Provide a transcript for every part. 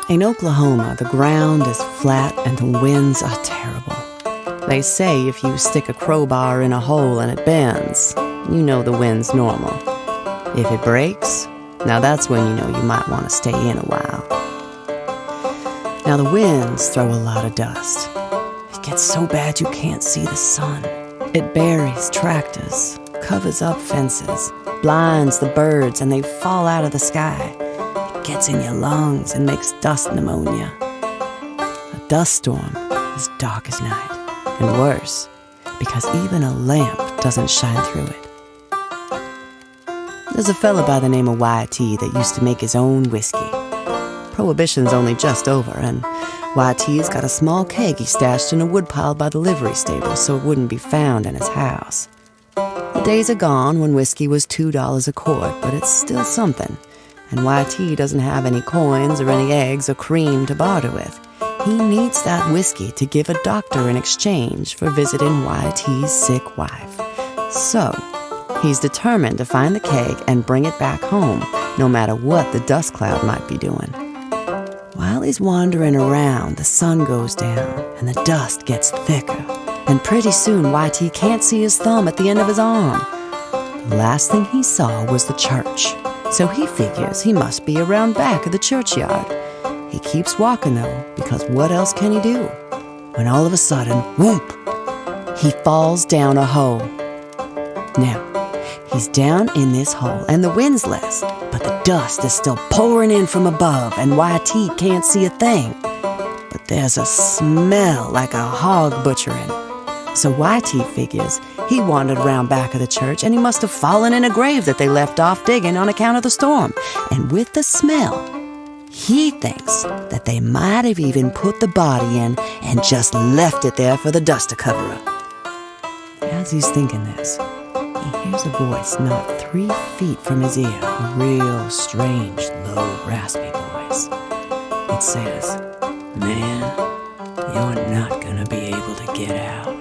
In Oklahoma, the ground is flat and the winds are terrible. They say if you stick a crowbar in a hole and it bends, you know the wind's normal. If it breaks, now that's when you know you might want to stay in a while. Now the winds throw a lot of dust. It gets so bad you can't see the sun. It buries tractors, covers up fences, blinds the birds, and they fall out of the sky. It gets in your lungs and makes dust pneumonia. A dust storm is dark as night, and worse, because even a lamp doesn't shine through it. There's a fella by the name of Y.T. that used to make his own whiskey. Prohibition's only just over, and Y.T.'s got a small keg he stashed in a woodpile by the livery stable so it wouldn't be found in his house. The days are gone when whiskey was $2 a quart, but it's still something, and Y.T. doesn't have any coins or any eggs or cream to barter with. He needs that whiskey to give a doctor in exchange for visiting Y.T.'s sick wife. So, he's determined to find the keg and bring it back home, no matter what the dust cloud might be doing. While he's wandering around, the sun goes down and the dust gets thicker, and pretty soon Y.T. can't see his thumb at the end of his arm. The last thing he saw was the church, so he figures he must be around back of the churchyard. He keeps walking though, because what else can he do? When all of a sudden, whoomp, he falls down a hole. Now, he's down in this hole, and the wind's less, but the dust is still pouring in from above, and Y.T. can't see a thing. But there's a smell like a hog butchering. So Y.T. figures he wandered around back of the church, and he must have fallen in a grave that they left off digging on account of the storm. And with the smell, he thinks that they might have even put the body in and just left it there for the dust to cover up. As he's thinking this, he hears a voice not 3 feet from his ear, a real strange, low, raspy voice. It says, "Man, you're not gonna be able to get out."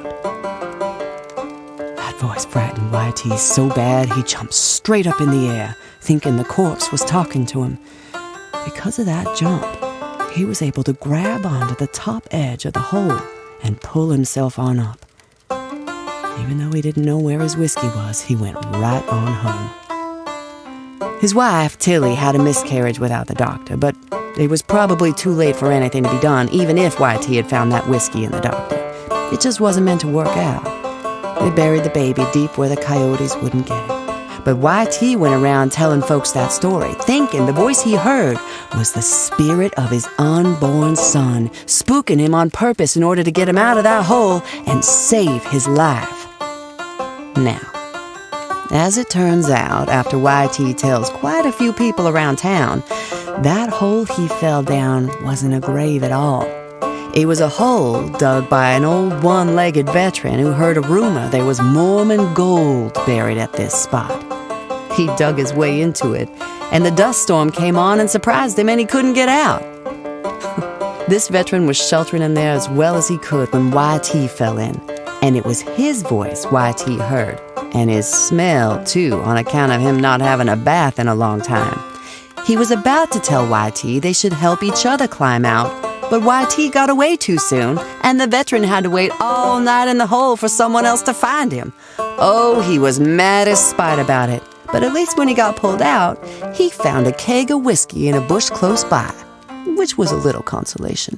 That voice frightened Y.T. so bad he jumped straight up in the air, thinking the corpse was talking to him. Because of that jump, he was able to grab onto the top edge of the hole and pull himself on up. Even though he didn't know where his whiskey was, he went right on home. His wife, Tilly, had a miscarriage without the doctor, but it was probably too late for anything to be done, even if Y.T. had found that whiskey in the doctor. It just wasn't meant to work out. They buried the baby deep where the coyotes wouldn't get it. But Y.T. went around telling folks that story, thinking the voice he heard was the spirit of his unborn son, spooking him on purpose in order to get him out of that hole and save his life. Now, as it turns out, after Y.T. tells quite a few people around town, that hole he fell down wasn't a grave at all. It was a hole dug by an old one-legged veteran who heard a rumor there was Mormon gold buried at this spot. He dug his way into it, and the dust storm came on and surprised him, and he couldn't get out. This veteran was sheltering in there as well as he could when Y.T. fell in, and it was his voice Y.T. heard, and his smell, too, on account of him not having a bath in a long time. He was about to tell Y.T. they should help each other climb out, but Y.T. got away too soon, and the veteran had to wait all night in the hole for someone else to find him. Oh, he was mad as spite about it, but at least when he got pulled out, he found a keg of whiskey in a bush close by, which was a little consolation.